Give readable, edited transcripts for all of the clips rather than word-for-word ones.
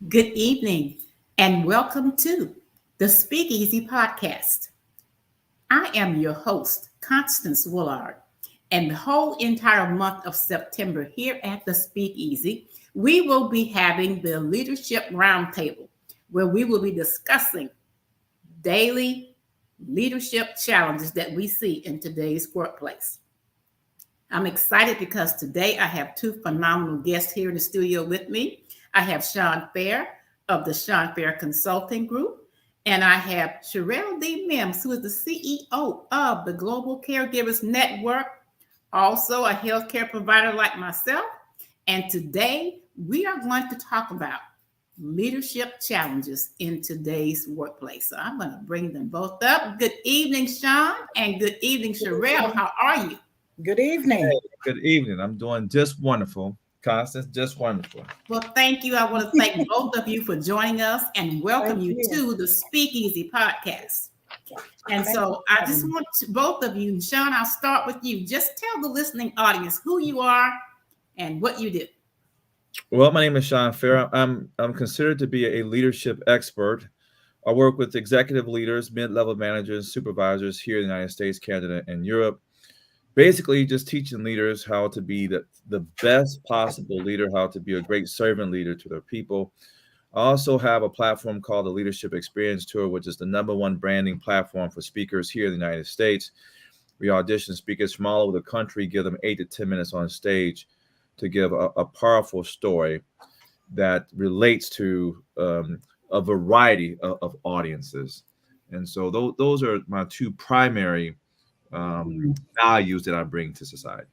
Good evening and welcome to the Speakeasy Podcast. I am your host, Constance Woolard, and the whole entire month of September here at the Speakeasy, we will be having the Leadership Roundtable, where we will be discussing daily leadership challenges that we see in today's workplace. I'm excited because today I have two phenomenal guests here in the studio with me. I have Shawn Fair of the Shawn Fair Consulting Group, and I have Sherrill D. Mims, who is the CEO of the Global Caregivers Network, also a healthcare provider like myself. And today we are going to talk about leadership challenges in today's workplace. So I'm going to bring them both up. Good evening, Shawn, and good evening, Sherrill. How are you? Good evening. Hey, good evening. I'm doing just wonderful. Constance, just wonderful. Well, thank you. I want to thank both of you for joining us and welcome you to the Speakeasy Podcast. And so I just want to, both of you, Shawn, I'll start with you. Just tell the listening audience who you are and what you do. Well, my name is Shawn Fair. I'm considered to be a leadership expert. I work with executive leaders, mid-level managers, supervisors here in the United States, Canada, and Europe. Basically, just teaching leaders how to be the best possible leader, how to be a great servant leader to their people. I also have a platform called the Leadership Experience Tour, which is the #1 branding platform for speakers here in the United States. We audition speakers from all over the country, give them 8 to 10 minutes on stage to give a powerful story that relates to a variety of audiences. And so those are my two primary values that I bring to society.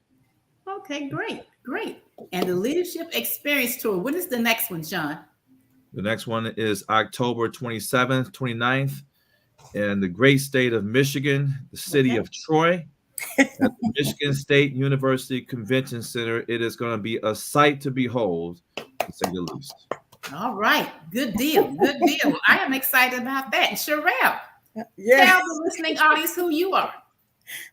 Okay, great. And the Leadership Experience Tour, when is the next one, Shawn? The next one is October 27th, 29th in the great state of Michigan, the city of Troy, at the Michigan State University Convention Center. It is going to be a sight to behold, to say the least. All right, good deal. I am excited about that. And Sherrill, Yes. tell the listening audience who you are.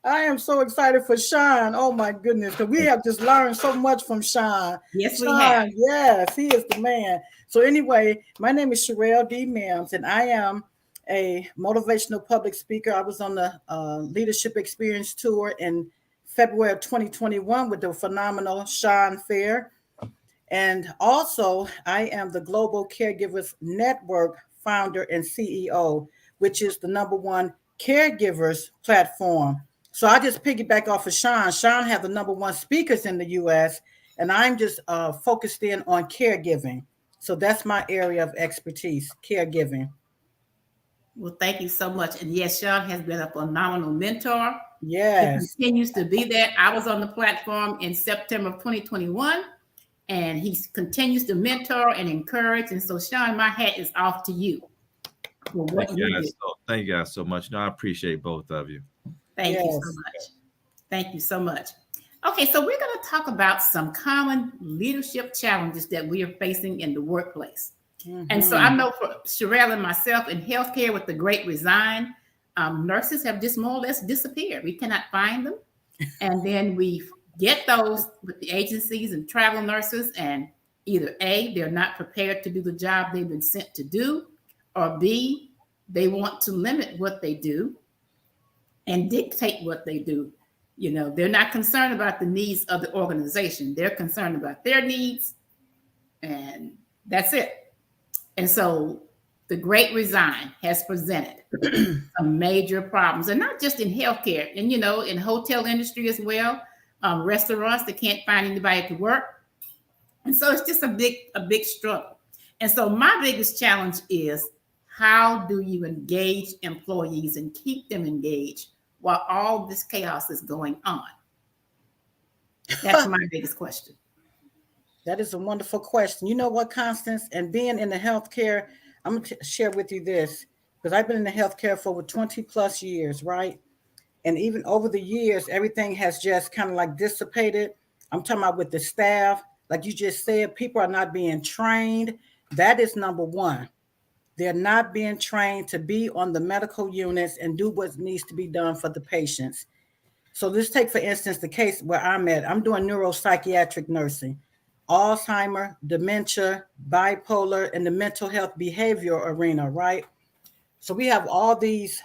I am so excited for Shawn. Oh my goodness, because we have just learned so much from Shawn. Yes, we Shawn, have. yes, he is the man. So anyway, my name is Sherrill D. Mims, and I am a motivational public speaker. I was on the Leadership Experience Tour in February of 2021 with the phenomenal Shawn Fair. And also, I am the Global Caregivers Network founder and CEO, which is the #1 caregivers platform. So I just piggyback off of Shawn. Shawn has the #1 speakers in the U.S., and I'm just focused in on caregiving. So that's my area of expertise, caregiving. Well, thank you so much. And yes, Shawn has been a phenomenal mentor. Yes. He continues to be there. I was on the platform in September of 2021, and he continues to mentor and encourage. And so, Shawn, my hat is off to you for what you do. Thank you guys so much. No, I appreciate both of you. Thank you so much. Thank you so much. Okay, so we're going to talk about some common leadership challenges that we are facing in the workplace. Mm-hmm. And so I know for Sherrill and myself in healthcare with the Great Resign, nurses have just more or less disappeared. We cannot find them. And then we get those with the agencies and travel nurses, and either A, they're not prepared to do the job they've been sent to do, or B, they want to limit what they do and dictate what they do. You know, they're not concerned about the needs of the organization. They're concerned about their needs, and that's it. And so the Great Resign has presented some major problems, and not just in healthcare, and, you know, in hotel industry as well, restaurants that can't find anybody to work. And so it's just a big struggle. And so my biggest challenge is, how do you engage employees and keep them engaged while all this chaos is going on? That's my biggest question. That is a wonderful question. You know what, Constance? And being in the healthcare, I'm going to share with you this because I've been in the healthcare for over 20 plus years, right? And even over the years, everything has just kind of like dissipated. I'm talking about with the staff. Like you just said, people are not being trained. That is number one. They're not being trained to be on the medical units and do what needs to be done for the patients. So let's take, for instance, the case where I'm at. I'm doing neuropsychiatric nursing, Alzheimer, dementia, bipolar, and the mental health behavior arena, right? So we have all these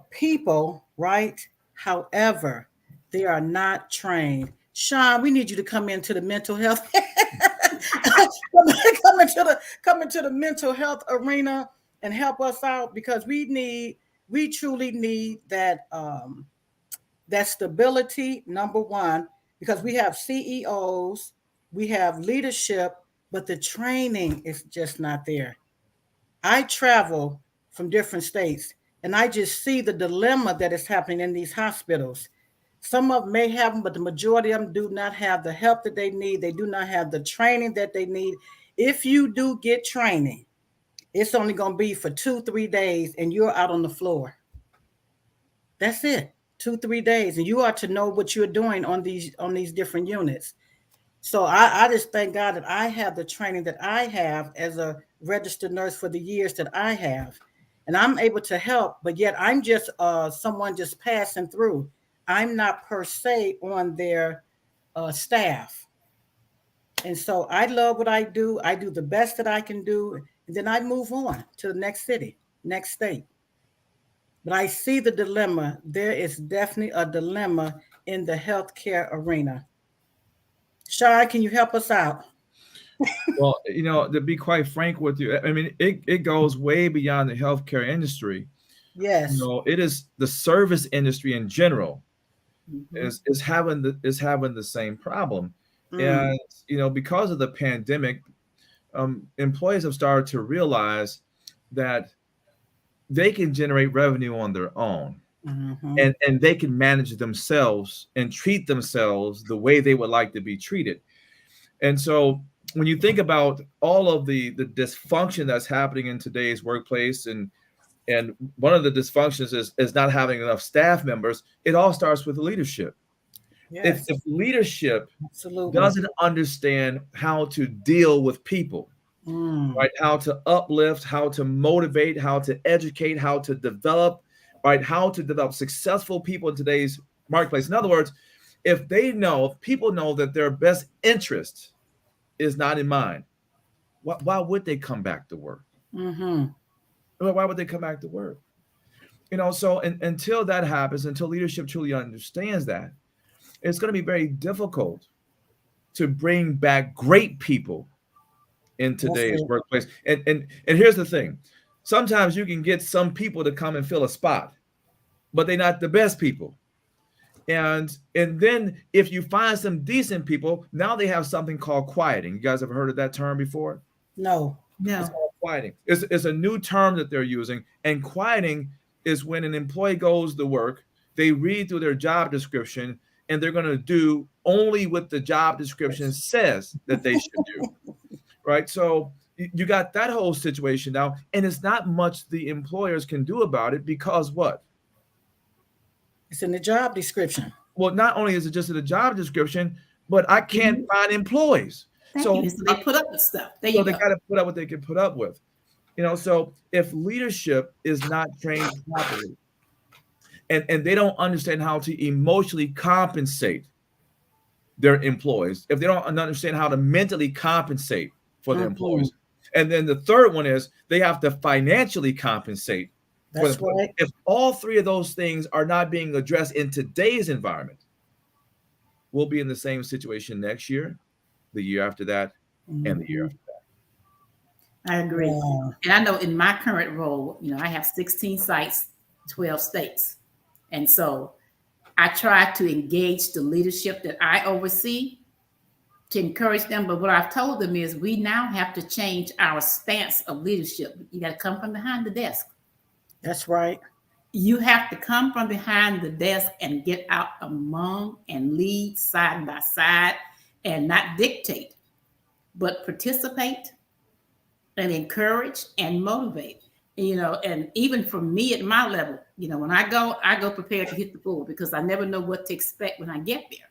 people, right? However, they are not trained. Shawn, we need you to come into the mental health, come into the mental health arena and help us out because we truly need that stability, number one, because we have CEOs, we have leadership, but the training is just not there. I travel from different states and I just see the dilemma that is happening in these hospitals. Some of them may have them, but the majority of them do not have the help that they need. They do not have the training that they need. If you do get training, it's only going to be for 2-3 days and you're out on the floor. That's it. 2-3 days. And you are to know what you're doing on these different units. So I just thank God that I have the training that I have as a registered nurse for the years that I have. And I'm able to help, but yet I'm just someone just passing through. I'm not per se on their staff. And so I love what I do. I do the best that I can do. And then I move on to the next city, next state. But I see the dilemma. There is definitely a dilemma in the healthcare arena. Shawn, can you help us out? Well, to be quite frank with you, I mean, it goes way beyond the healthcare industry. Yes. It is the service industry in general Mhm. is having the same problem. Mm. And because of the pandemic, employees have started to realize that they can generate revenue on their own. Mm-hmm. And they can manage themselves and treat themselves the way they would like to be treated. And so when you think about all of the dysfunction that's happening in today's workplace, and one of the dysfunctions is not having enough staff members, it all starts with leadership. Yes, If leadership absolutely. doesn't understand how to deal with people, Mm. right? How to uplift, how to motivate, how to educate, how to develop, right? How to develop successful people in today's marketplace. In other words, if people know that their best interest is not in mind, why would they come back to work? Mm-hmm. Why would they come back to work? So until that happens, until leadership truly understands that, it's going to be very difficult to bring back great people in That's today's it. workplace. And here's the thing. Sometimes you can get some people to come and fill a spot, but they're not the best people. And then if you find some decent people, now they have something called quieting. You guys ever heard of that term before? No. It's No. called quieting. It's a new term that they're using. And quieting is when an employee goes to work, they read through their job description, and they're going to do only what the job description says that they should do. Right? So you got that whole situation now, and it's not much the employers can do about it because what? It's in the job description. Well, not only is it just in the job description, but I can't Mhm. find employees. Thank So, you. So they put up with stuff. There you they go. got to put up what they can put up with. So if leadership is not trained properly, and they don't understand how to emotionally compensate their employees, if they don't understand how to mentally compensate for their Mm-hmm. employees, and then the third one is they have to financially compensate for That's them. right. If all three of those things are not being addressed in today's environment, we'll be in the same situation next year, the year after that, and the year Mm-hmm. after I agree. Yeah. And I know in my current role, I have 16 sites, 12 states. And so I try to engage the leadership that I oversee to encourage them. But what I've told them is we now have to change our stance of leadership. You got to come from behind the desk. That's right. You have to come from behind the desk and get out among and lead side by side and not dictate. but participate and encourage and motivate. And even for me at my level, when I go prepared to hit the floor, because I never know what to expect when I get there.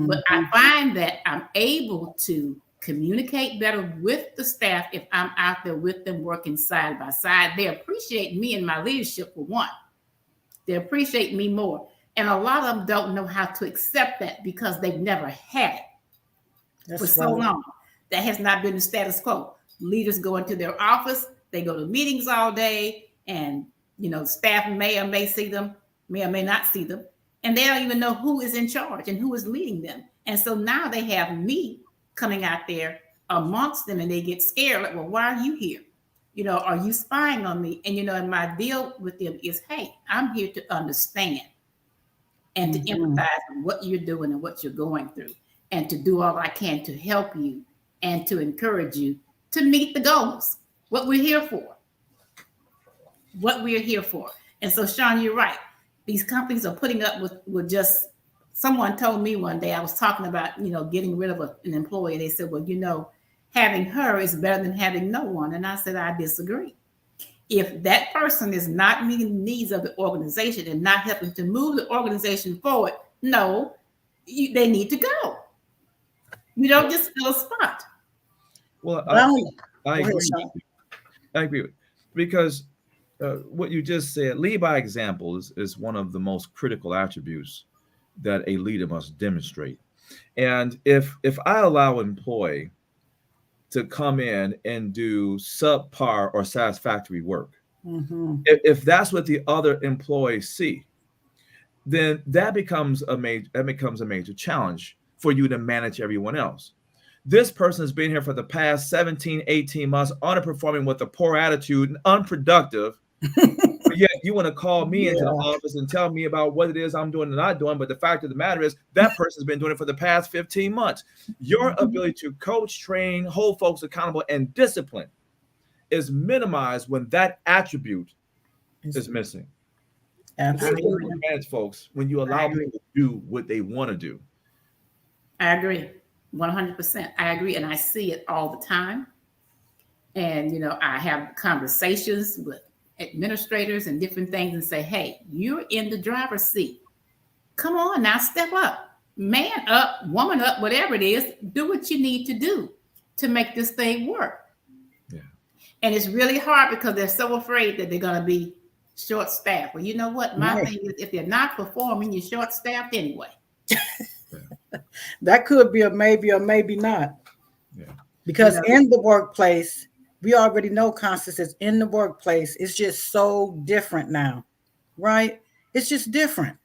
But I find that I'm able to communicate better with the staff if I'm out there with them working side by side. They appreciate me and my leadership, for one. They appreciate me more. And a lot of them don't know how to accept that because they've never had it for so long. That has not been the status quo. Leaders go into their office, they go to meetings all day, and staff may or may see them, may or may not see them, and they don't even know who is in charge and who is leading them. And so now they have me coming out there amongst them, and they get scared, like, well, why are you here? Are you spying on me? And my deal with them is, hey, I'm here to understand and to empathize with what you're doing and what you're going through, and to do all I can to help you and to encourage you to meet the goals, what we're here for. And so, Shawn, you're right. These companies are putting up with just, someone told me one day, I was talking about, getting rid of an employee. They said, well, having her is better than having no one. And I said, I disagree. If that person is not meeting the needs of the organization and not helping to move the organization forward, no, they need to go. You don't just fill a spot. Well, I agree. Because what you just said, lead by example is one of the most critical attributes that a leader must demonstrate. And if I allow an employee to come in and do subpar or satisfactory work, if that's what the other employees see, then that becomes a major challenge for you to manage everyone else. This person has been here for the past 17, 18 months, underperforming with a poor attitude and unproductive. But yet you want to call me into the office and tell me about what it is I'm doing and not doing. But the fact of the matter is that person's been doing it for the past 15 months. Your ability to coach, train, hold folks accountable, and discipline is minimized when that attribute is missing. Absolutely. Manage folks when you allow people to do what they want to do. I agree. 100%. I agree. And I see it all the time. And, I have conversations with administrators and different things and say, hey, you're in the driver's seat. Come on now, step up, man up, woman up, whatever it is, do what you need to do to make this thing work. Yeah. And it's really hard because they're so afraid that they're going to be short staffed. Well, you know what? My thing is, if they're not performing, you're short staffed anyway. That could be a maybe or maybe not. Yeah. Because in the workplace, we already know, Constance, is in the workplace. It's just so different now, right? It's just different.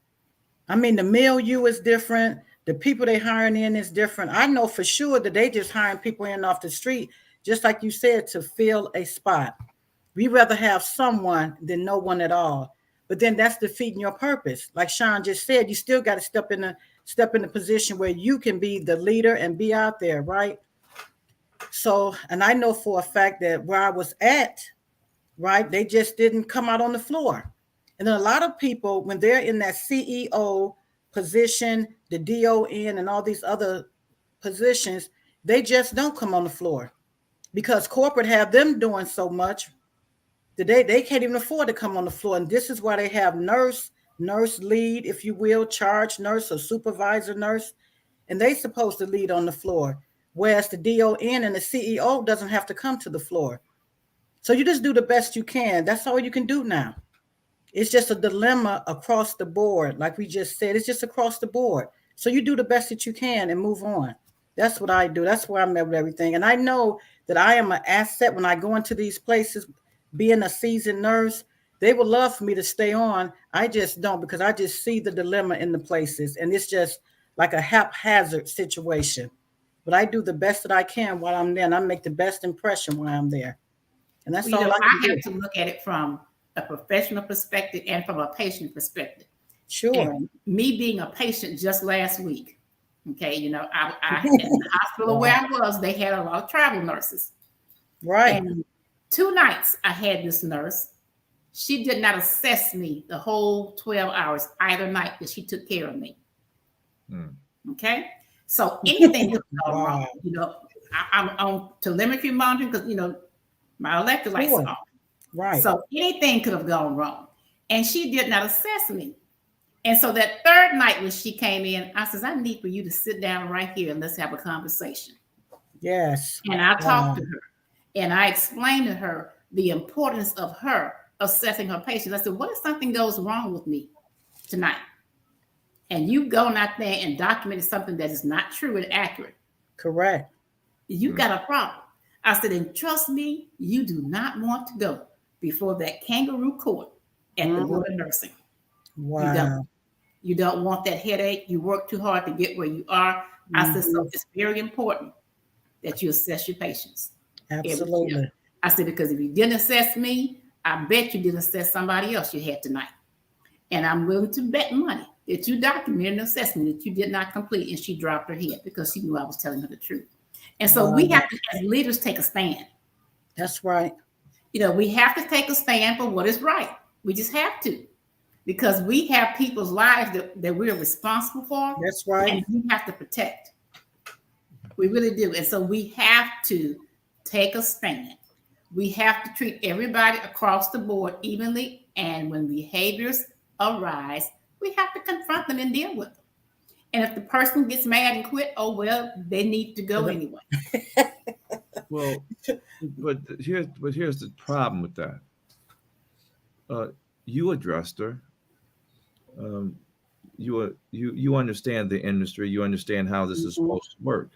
I mean, the milieu is different. The people they hiring in is different. I know for sure that they just hiring people in off the street, just like you said, to fill a spot. We rather have someone than no one at all. But then that's defeating your purpose. Like Shawn just said, you still got to step in the position where you can be the leader and be out there, right? So, and I know for a fact that where I was at, right, they just didn't come out on the floor. And then a lot of people, when they're in that CEO position, the DON and all these other positions, they just don't come on the floor because corporate have them doing so much that they can't even afford to come on the floor. And this is why they have nurse lead, if you will, charge nurse or supervisor nurse, and they supposed to lead on the floor. Whereas the DON and the CEO doesn't have to come to the floor. So you just do the best you can. That's all you can do now. It's just a dilemma across the board. Like we just said, it's just across the board. So you do the best that you can and move on. That's what I do. That's where I'm at with everything. And I know that I am an asset when I go into these places, being a seasoned nurse. They would love for me to stay on. I just don't, because I just see the dilemma in the places. And it's just like a haphazard situation. But I do the best that I can while I'm there, and I make the best impression while I'm there. And that's all I can do. I have to look at it from a professional perspective and from a patient perspective. Sure. And me being a patient just last week, okay, I in the hospital where I was, they had a lot of travel nurses. Right. And 2 nights I had this nurse. She did not assess me the whole 12 hours either night that she took care of me. Okay. So anything that's wrong, I'm on telemetry monitoring because, my electrolytes Sure. are off. Right. So anything could have gone wrong. And she did not assess me. And so that third night when she came in, I says, I need for you to sit down right here and let's have a conversation. Yes. And I talked to her and I explained to her the importance of her assessing her patients. I said, what if something goes wrong with me tonight? And you've gone out there and documented something that is not true and accurate. Correct. You got a problem. I said, and trust me, you do not want to go before that kangaroo court at the Board of Nursing. Wow. You don't want that headache. You work too hard to get where you are. I said, so it's very important that you assess your patients. Absolutely. I said, because if you didn't assess me, I bet you didn't assess somebody else you had tonight. And I'm willing to bet money that you documented an assessment that you did not complete. And she dropped her head because she knew I was telling her the truth. And so we have to, as leaders, take a stand. That's right. We have to take a stand for what is right. We just have to. Because we have people's lives that we're responsible for. That's right. And we have to protect. We really do. And so we have to take a stand. We have to treat everybody across the board evenly. And when behaviors arise, we have to confront them and deal with them. And if the person gets mad and quit, oh, well, they need to go anyway. Well, but here's the problem with that. You addressed her. You understand the industry. You understand how this is supposed to work.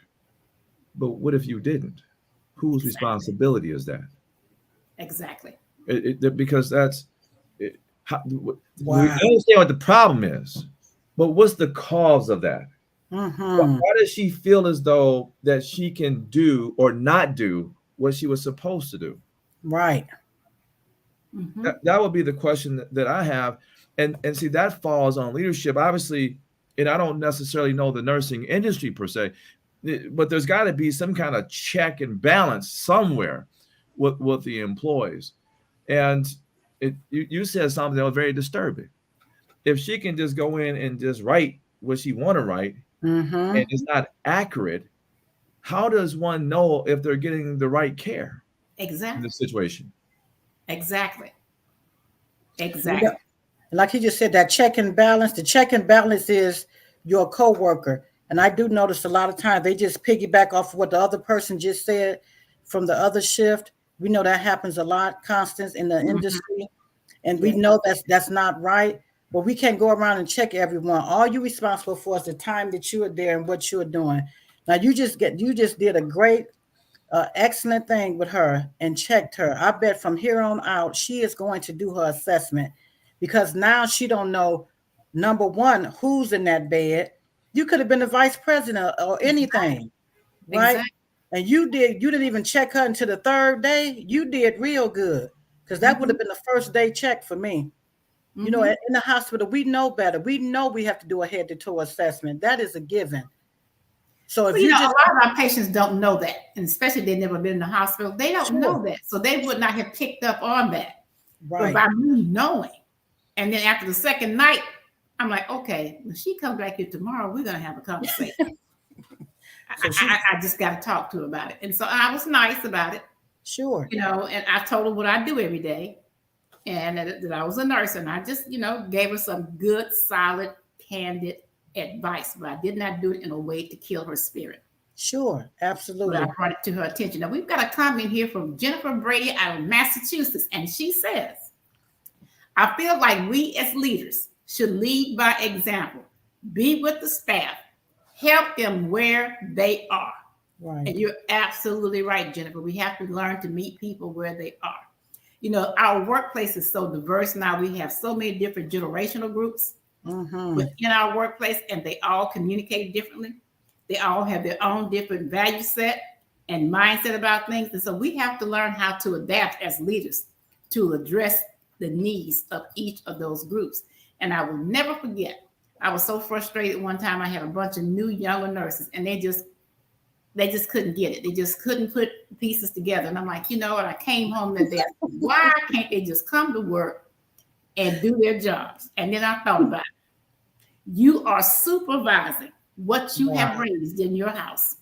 But what if you didn't? Whose responsibility is that? Exactly. Because that's we understand what the problem is, but what's the cause of that? Why does she feel as though that she can do or not do what she was supposed to do? Right. That would be the question that I have. And see, that falls on leadership, obviously. And I don't necessarily know the nursing industry per se, but there's got to be some kind of check and balance somewhere with the employees. And you said something that was very disturbing. If she can just go in and just write what she want to write, and it's not accurate, how does one know if they're getting the right care in this situation? Exactly. Like he just said, that check and balance. The check and balance is your coworker. And I do notice a lot of times they just piggyback off of what the other person just said from the other shift. We know that happens a lot, Constance, in the industry. And we know that's not right. But we can't go around and check everyone. All you're responsible for is the time that you are there and what you're doing. Now you just did a great, excellent thing with her and checked her. I bet from here on out, she is going to do her assessment, because now she don't know, number one, who's in that bed. You could have been the vice president or anything, right? Exactly. And you didn't even check her until the third day. You did real good, because that would have been the first day check for me. In the hospital, we know better. We know we have to do a head-to-toe assessment. That is a given. So if a lot of our patients don't know that, and especially if they've never been in the hospital, they don't know that. So they would not have picked up on that. Right. But by me knowing, and then after the second night, I'm like, okay, when she comes back here tomorrow, we're going to have a conversation. I just got to talk to her about it. And so I was nice about it. Sure. And I told her what I do every day, and that I was a nurse, and I just, gave her some good, solid, candid advice, but I did not do it in a way to kill her spirit. Sure, absolutely. But I brought it to her attention. Now, we've got a comment here from Jennifer Brady out of Massachusetts, and she says, I feel like we as leaders should lead by example, be with the staff, help them where they are. Right. And you're absolutely right, Jennifer. We have to learn to meet people where they are. Our workplace is so diverse now. We have so many different generational groups within our workplace, and they all communicate differently. They all have their own different value set and mindset about things. And so we have to learn how to adapt as leaders to address the needs of each of those groups. And I will never forget, I was so frustrated one time. I had a bunch of new younger nurses, and they just couldn't get it. They just couldn't put pieces together. And I'm like, what? I came home that day. Why can't they just come to work and do their jobs? And then I thought about it. You are supervising what you have raised in your house.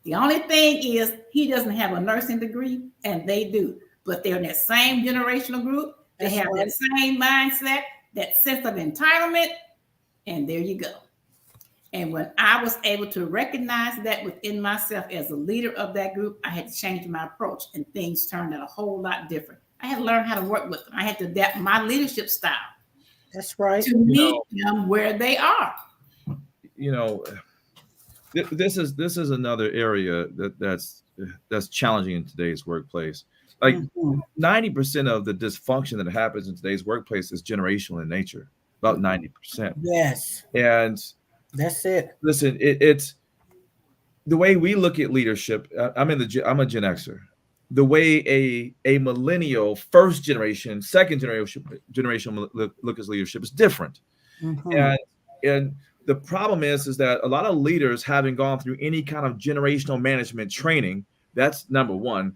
The only thing is he doesn't have a nursing degree and they do, but they're in that same generational group. They have that same mindset, that sense of entitlement, and there you go. And when I was able to recognize that within myself as a leader of that group, I had to change my approach and things turned out a whole lot different. I had to learn how to work with them. I had to adapt my leadership style. That's right. To meet them where they are. This is another area that's challenging in today's workplace. Like 90% of the dysfunction that happens in today's workplace is generational in nature. About 90%. Yes. And that's it. Listen, it's the way we look at leadership. I'm a Gen Xer. The way a millennial, first generation, second generation look at leadership is different. And the problem is that a lot of leaders haven't gone through any kind of generational management training. That's number one.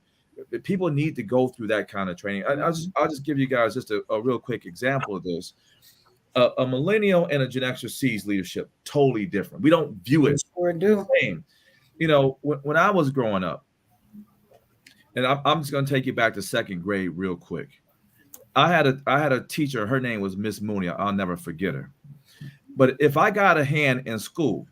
People need to go through that kind of training. I'll just give you guys just a real quick example of this. A millennial and a Gen Xer sees leadership totally different. We don't view it the same. When I was growing up, and I'm just going to take you back to second grade real quick. I had a teacher. Her name was Miss Mooney. I'll never forget her. But if I got a hand in school,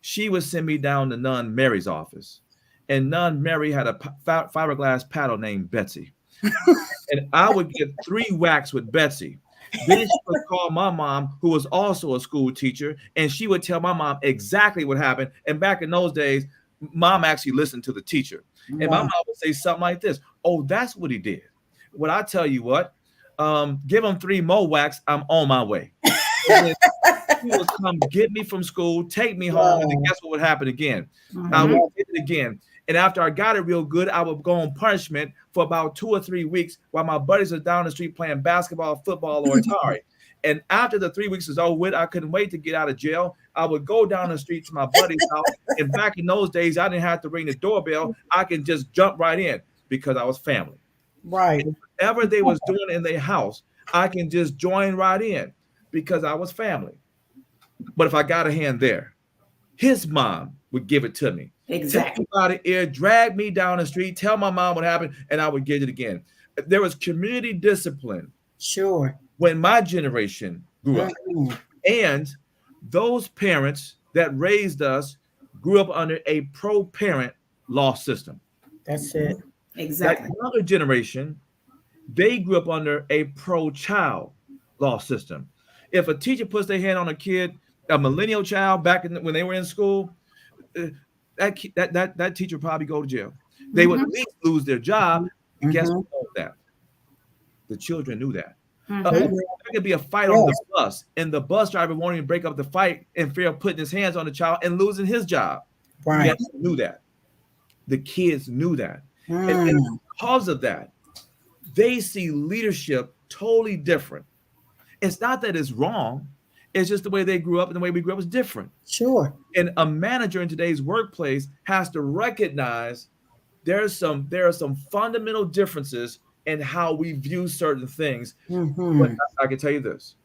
she would send me down to Nun Mary's office. And Nun Mary had a fiberglass paddle named Betsy. And I would get 3 whacks with Betsy. Then she would call my mom, who was also a school teacher, and she would tell my mom exactly what happened. And back in those days, mom actually listened to the teacher. And my mom would say something like this: "Oh, that's what he did. Well, I tell you what, give him 3 more whacks. I'm on my way." He would come get me from school, take me home, and then guess what would happen again? I would get it again. And after I got it real good, I would go on punishment for about 2 or 3 weeks while my buddies are down the street playing basketball, football, or Atari. And after the 3 weeks was over with, I couldn't wait to get out of jail. I would go down the street to my buddy's house. And back in those days, I didn't have to ring the doorbell. I can just jump right in because I was family. Right. And whatever they was doing in their house, I can just join right in because I was family. But if I got a hand there, his mom would give it to me. Exactly. Take me by the ear, drag me down the street, tell my mom what happened, and I would get it again. There was community discipline. Sure. When my generation grew up. And those parents that raised us grew up under a pro-parent law system. That's it. Exactly. That other generation, they grew up under a pro-child law system. If a teacher puts their hand on a kid, a millennial child back when they were in school, that teacher would probably go to jail. They would at least lose their job. And guess who knows that? The children knew that. There could be a fight on the bus, and the bus driver won't even break up the fight in fear of putting his hands on the child and losing his job. Right. Yes, knew that. The kids knew that. And because of that, they see leadership totally different. It's not that it's wrong. It's just the way they grew up, and the way we grew up is different. Sure. And a manager in today's workplace has to recognize there are some fundamental differences in how we view certain things. But I can tell you this: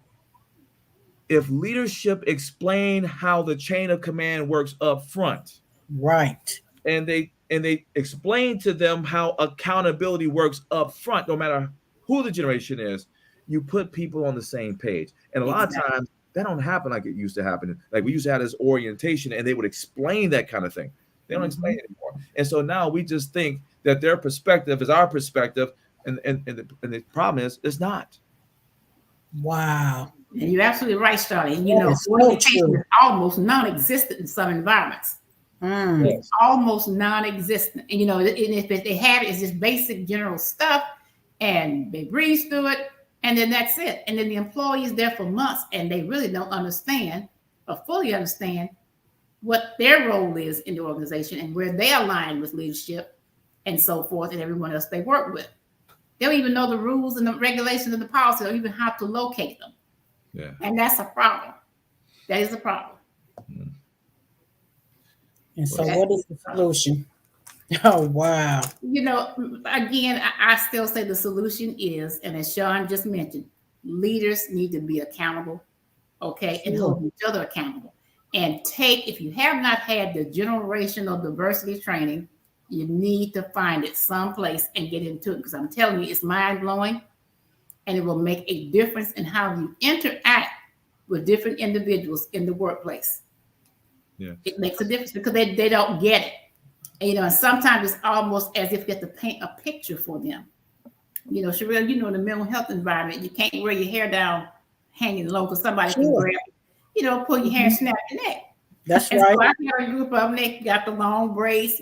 if leadership explain how the chain of command works up front, right, and they explain to them how accountability works up front, no matter who the generation is, you put people on the same page. And a lot of times that don't happen like it used to happen. Like we used to have this orientation, and they would explain that kind of thing. They don't explain it anymore. And so now we just think that their perspective is our perspective, and the problem is it's not. Wow. And you're absolutely right, Shawn. And orientation is almost non-existent in some environments. It's almost non-existent. And if they have it, it's just basic general stuff, and they breeze through it, and then that's it. And then the employee is there for months, and they really don't understand or fully understand what their role is in the organization and where they align with leadership and so forth, and everyone else they work with. They don't even know the rules and the regulations and the policy, or even how to locate them. Yeah. And that's a problem. That is a problem. And so what is the solution? Oh, wow. Again, I still say the solution is, and as Shawn just mentioned, leaders need to be accountable, okay, and hold each other accountable. and if you have not had the generational diversity training, you need to find it someplace and get into it, because I'm telling you, it's mind blowing, and it will make a difference in how you interact with different individuals in the workplace. Yeah. It makes a difference because they don't get it. And, and sometimes it's almost as if you have to paint a picture for them. Sherrill, in the mental health environment, you can't wear your hair down hanging low because somebody can grab it, pull your hair and snap your neck. That's and right. So I had a group of them, they got the long braids,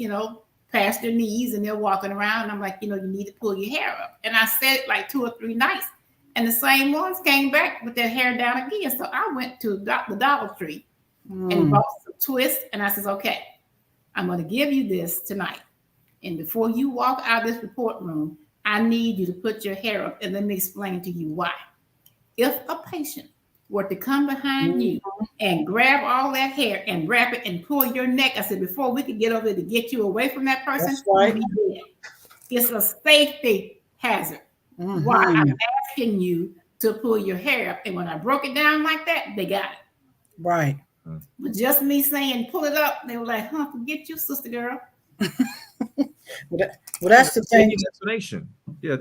past their knees, and they're walking around. And I'm like, you need to pull your hair up. And I said it like 2 or 3 nights. And the same ones came back with their hair down again. So I went to the Dollar Tree and bought some twists. And I says, okay, I'm going to give you this tonight. And before you walk out of this report room, I need you to put your hair up, and let me explain to you why. If a patient were to come behind you and grab all that hair and wrap it and pull your neck, I said, before we could get over to get you away from that person, it's a safety hazard. Why I'm asking you to pull your hair up. And when I broke it down like that, they got it. Right. But just me saying, pull it up, they were like, forget you, sister girl. Well, that's the thing. Explanation. Yeah,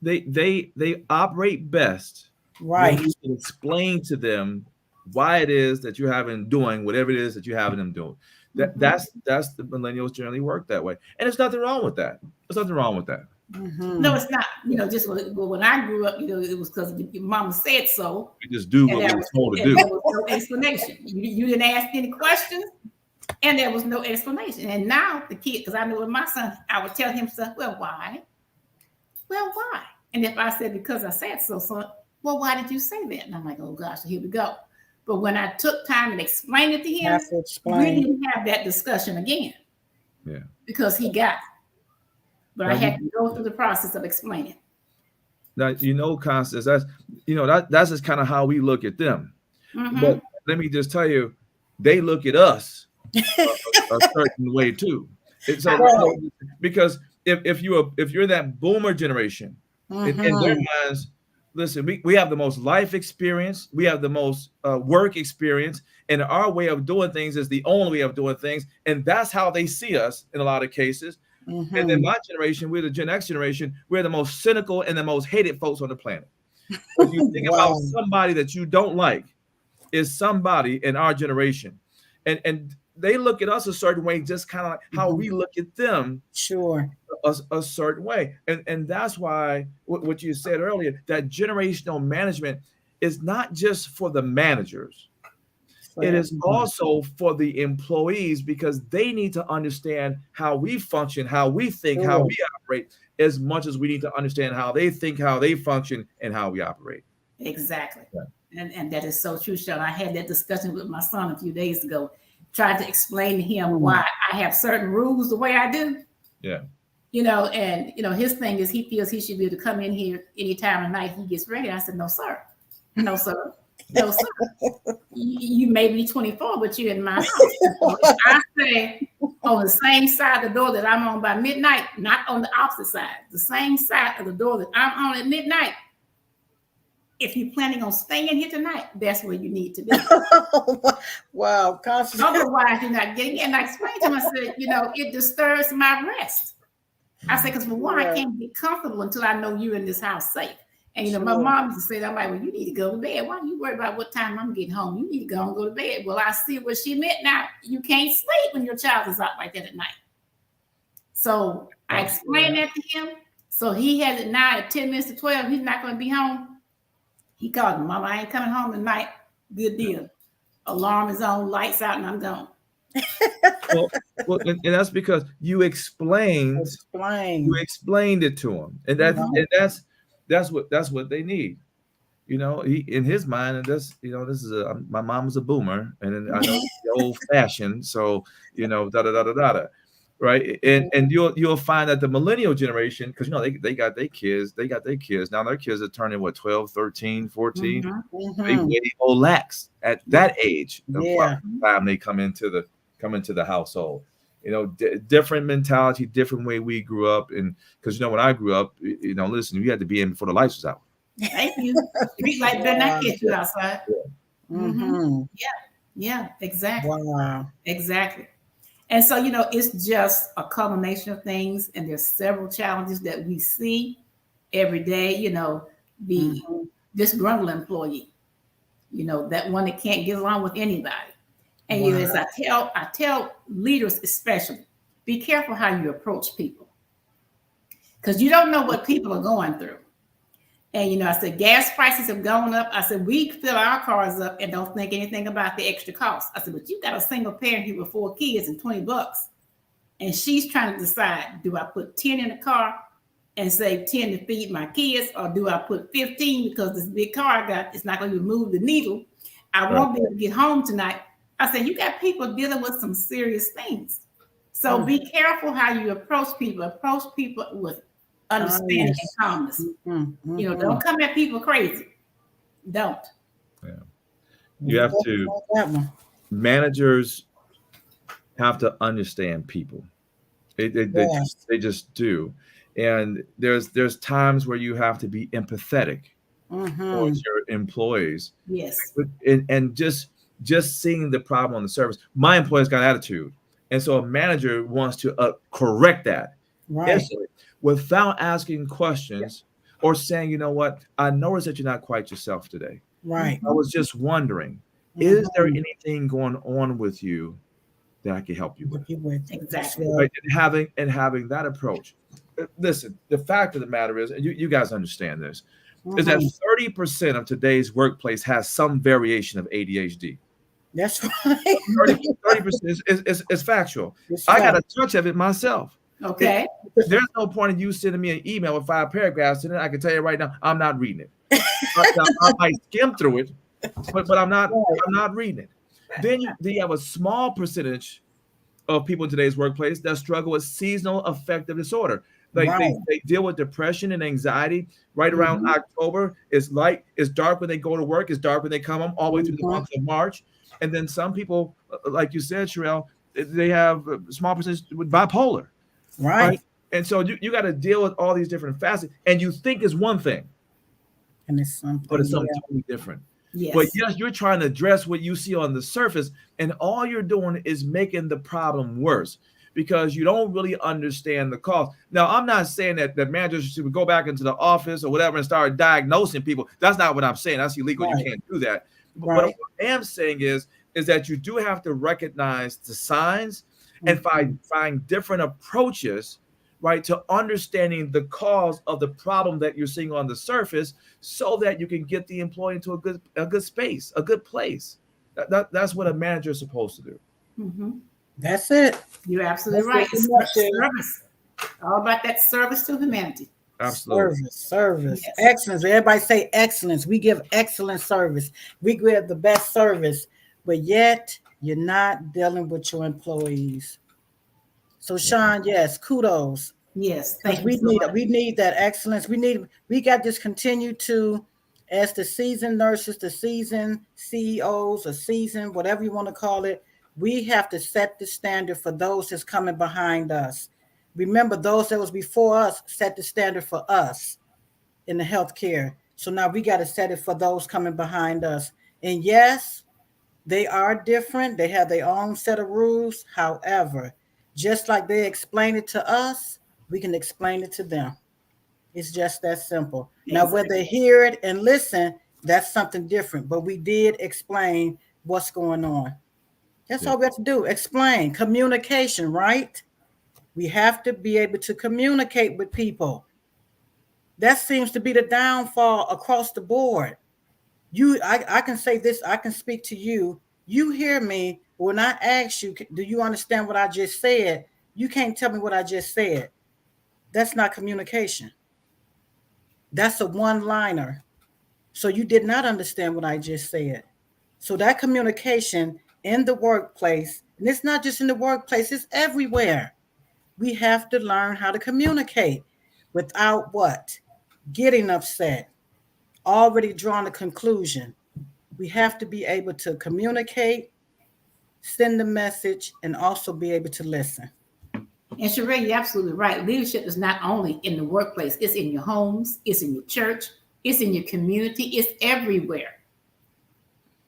they operate best. Right. When you can explain to them why it is that you're having doing whatever it is that you're having them doing. That's the millennials generally work that way, and there's nothing wrong with that. There's nothing wrong with that. No, it's not. Just when I grew up, it was because your mama said so. We just do what we were told to do. There was no explanation. You didn't ask any questions, and there was no explanation. And now the kid, because I knew with my son, I would tell him stuff. Well, why? Well, why? And if I said because I said so, son, well, why did you say that? And I'm like, oh gosh, here we go. But when I took time and explained it to him, we didn't have that discussion again. Yeah. Because he got it. But I had to go through the process of explaining. Now, Constance, that's just kind of how we look at them. But let me just tell you, they look at us a certain way too. Because if you're that boomer generation, in their minds, listen, we have the most life experience, we have the most work experience, and our way of doing things is the only way of doing things, and that's how they see us in a lot of cases. And then my generation, we're the Gen X generation, we're the most cynical and the most hated folks on the planet. If you think about somebody that you don't like, is somebody in our generation, and they look at us a certain way, just kind of like how we look at them. Sure. A certain way. And that's why what you said earlier, that generational management is not just for the managers. It is also for the employees, because they need to understand how we function, how we think, how we operate, as much as we need to understand how they think, how they function, and how we operate. Exactly. Yeah. And that is so true, Shawn. I had that discussion with my son a few days ago, tried to explain to him why I have certain rules the way I do. Yeah. His thing is he feels he should be able to come in here anytime of night he gets ready. I said, no, sir. No, sir. No, sir. You may be 24, but you're in my house. I say on the same side of the door that I'm on by midnight, not on the opposite side, the same side of the door that I'm on at midnight. If you're planning on staying here tonight, that's where you need to be. Wow. Otherwise, you're not getting it. And I explained to him, I said, it disturbs my rest. I said, because for one, I can't get comfortable until I know you're in this house safe. And, my mom used to say, I'm like, well, you need to go to bed. Why are you worried about what time I'm getting home? You need to go and go to bed. Well, I see what she meant. Now, you can't sleep when your child is out like that at night. So I explained that to him. So he has it now at 10 minutes to 12. He's not going to be home. He called me, Mama, I ain't coming home tonight. Good deal. Alarm is on, lights out, and I'm gone. well, and that's because you explained it to him, and that's what they need. He in his mind, and this is my mom's a boomer, and then I know the old fashioned, so da. Right. And you'll find that the millennial generation, because they got their kids, now their kids are turning 12, 13, 14. They way more lax at that age of time they come into the household. Different mentality, different way we grew up. And because when I grew up, listen, you had to be in before the lights was out. Thank you. Street light better not get you outside. Yeah. Yeah, exactly. Wow. Exactly. And so, it's just a culmination of things, and there's several challenges that we see every day. The Mhm. disgruntled employee, that one that can't get along with anybody. And Wow. as I tell leaders especially, be careful how you approach people, because you don't know what people are going through. And I said, gas prices have gone up. I said, we fill our cars up and don't think anything about the extra cost. I said, but you got a single parent here with 4 kids and $20. And she's trying to decide, do I put 10 in the car and save 10 to feed my kids, or do I put 15 because this big car I got, it's not going to move the needle. I won't be able to get home tonight. I said, you got people dealing with some serious things. So be careful how you approach people. Approach people with understanding and Yes. calmness. Mhm. Don't come at people crazy. Don't. Yeah. You have to, That one. managers have to understand people. Yes. They just do. And there's times where you have to be empathetic towards your employees. Yes. And just seeing the problem on the surface. My employees got attitude. And so a manager wants to correct that Right. instantly without asking questions or saying, you know what, I noticed that you're not quite yourself today. Right. I was just wondering, Mhm. is there anything going on with you that I can help you with? You with it. Exactly. Right? And having that approach. Listen, the fact of the matter is, and you guys understand this, is that 30% of today's workplace has some variation of ADHD. That's right. 30% is factual. It's I got fact. a touch of it myself. Okay. There's no point in you sending me an email with 5 paragraphs in it. I can tell you right now, I'm not reading it. I might skim through it, but I'm not reading it. Then you have a small percentage of people in today's workplace that struggle with seasonal affective disorder. Like Right. they deal with depression and anxiety right around October. It's light, it's dark when they go to work, it's dark when they come home, all the way through the month of March. And then some people, like you said, Sherrill, they have a small percentage with bipolar. Right. And so you got to deal with all these different facets, and you think it's one thing, And it's something. but it's something totally different. Yes. But yes, you're trying to address what you see on the surface, and all you're doing is making the problem worse because you don't really understand the cause. Now, I'm not saying that managers should go back into the office or whatever and start diagnosing people. That's not what I'm saying. That's illegal. Right. You can't do that. But Right. what I am saying is that you do have to recognize the signs and find different approaches, right, to understanding the cause of the problem that you're seeing on the surface, so that you can get the employee into a good space, a good place. That's what a manager is supposed to do. That's it. You're absolutely right. It's service. All about that service to humanity. Absolutely. Service. Yes. Excellence. Everybody say excellence. We give excellent service. We give the best service, but yet you're not dealing with your employees. So Shawn, yes, kudos. Yes. Because Thank you so much. we need that excellence. We got to continue to, as the seasoned nurses, the seasoned CEOs, or seasoned, whatever you want to call it, we have to set the standard for those that's coming behind us. Remember, those that was before us set the standard for us in the healthcare. So now we got to set it for those coming behind us. And yes, they are different. They have their own set of rules. However, just like they explain it to us, we can explain it to them. It's just that simple. Now, whether they hear it and listen, that's something different. But we did explain what's going on. That's all we have to do. Explain. Communication, right? We have to be able to communicate with people. That seems to be the downfall across the board. I can say this, I can speak to you. You hear me. When I ask you, do you understand what I just said? You can't tell me what I just said. That's not communication. That's a one-liner. So you did not understand what I just said. So that communication in the workplace, and it's not just in the workplace, it's everywhere. We have to learn how to communicate without what? Getting upset, already drawn a conclusion. We have to be able to communicate, send a message, and also be able to listen. And Sherrill, you're absolutely right. Leadership is not only in the workplace, it's in your homes, it's in your church, it's in your community, it's everywhere.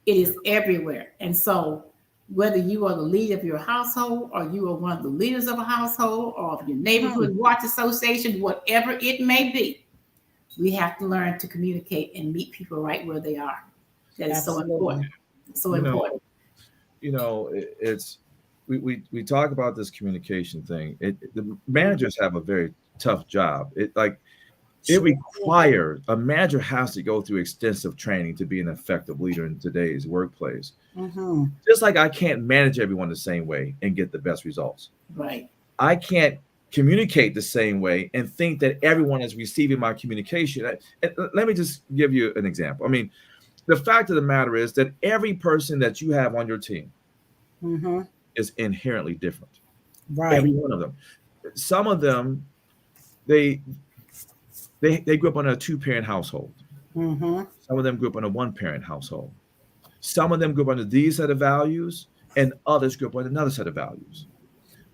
It is everywhere. And so whether you are the leader of your household or you are one of the leaders of a household or of your neighborhood watch association, whatever it may be, we have to learn to communicate and meet people right where they are. That is so important. So important. It's we talk about this communication thing. The managers have a very tough job. It requires a manager has to go through extensive training to be an effective leader in today's workplace. Just like I can't manage everyone the same way and get the best results. Right. I can't communicate the same way and think that everyone is receiving my communication. Let me just give you an example. I mean, the fact of the matter is that every person that you have on your team is inherently different. Right. Every one of them. Some of them, they grew up on a 2-parent household. Some of them grew up on a 1-parent household. Some of them grew up under these set of values, and others grew up on another set of values.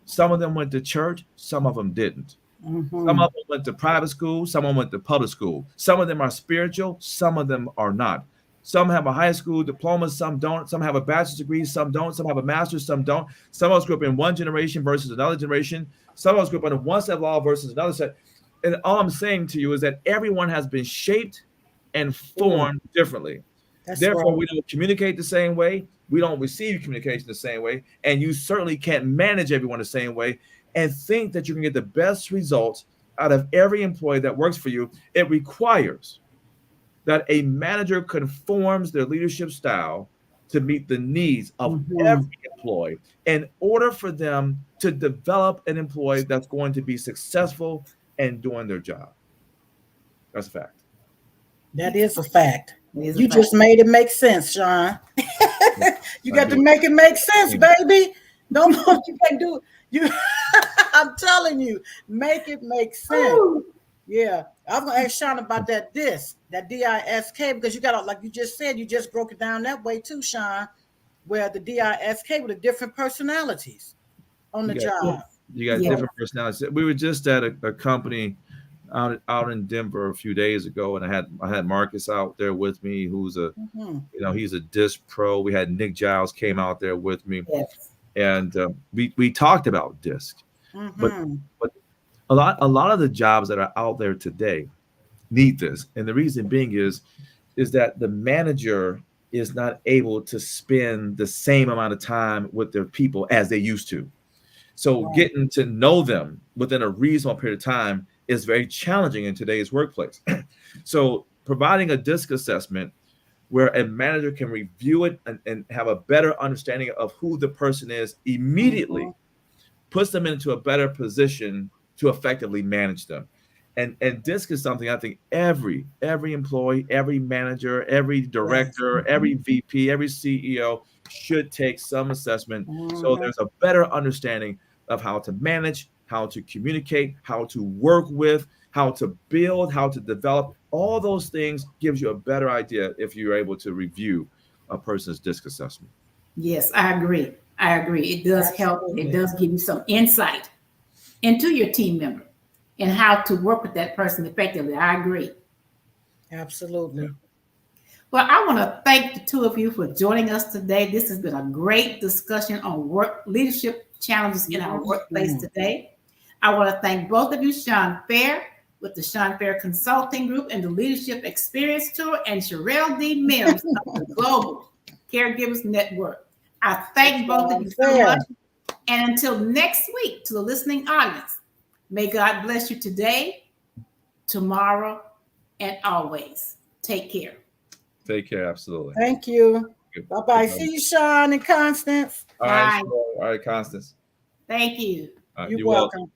Some of them went to church, some of them didn't. Some of them went to private school, some of them went to public school. Some of them are spiritual, some of them are not. Some have a high school diploma, some don't. Some have a bachelor's degree, some don't. Some have a master's, some don't. Some of us grew up in one generation versus another generation. Some of us grew up under one set of law versus another set. And all I'm saying to you is that everyone has been shaped and formed differently. Therefore, we don't communicate the same way. We don't receive communication the same way. And you certainly can't manage everyone the same way and think that you can get the best results out of every employee that works for you. It requires that a manager conforms their leadership style to meet the needs of every employee in order for them to develop an employee that's going to be successful and doing their job. That's a fact. That is a fact. You just made it make sense, Shawn. You got to make it make sense, baby. No more you can do. You, I'm telling you, make it make sense. Ooh. Yeah, I'm gonna ask Shawn about that DISC, because you got, like you just said, you just broke it down that way too, Shawn, where the DISC with the different personalities on the job. You got different personalities. We were just at a company out in Denver a few days ago, and I had Marcus out there with me, who's he's a DISC pro. We had Nick Giles came out there with me, and we talked about DISC, but a lot of the jobs that are out there today need this, and the reason being is that the manager is not able to spend the same amount of time with their people as they used to. So getting to know them within a reasonable period of time is very challenging in today's workplace. So providing a DISC assessment where a manager can review it and have a better understanding of who the person is immediately puts them into a better position to effectively manage them. And DISC is something I think every employee, every manager, every director, every VP, every CEO should take some assessment so there's a better understanding of how to manage, how to communicate, how to work with, how to build, how to develop. All those things gives you a better idea if you're able to review a person's DISC assessment. Yes, I agree. It does help. It does give you some insight into your team member and how to work with that person effectively. I agree. Absolutely. Well, I want to thank the two of you for joining us today. This has been a great discussion on work leadership challenges in our workplace today. I want to thank both of you, Shawn Fair with the Shawn Fair Consulting Group and the Leadership Experience Tour, and Sherrill D. Mims of the Global Caregivers Network. I thank both of you so much. And until next week, to the listening audience, may God bless you today, tomorrow, and always. Take care. Take care, absolutely. Thank you. Bye-bye. See you, Shawn and Constance. All right, Constance. Thank you. You're welcome.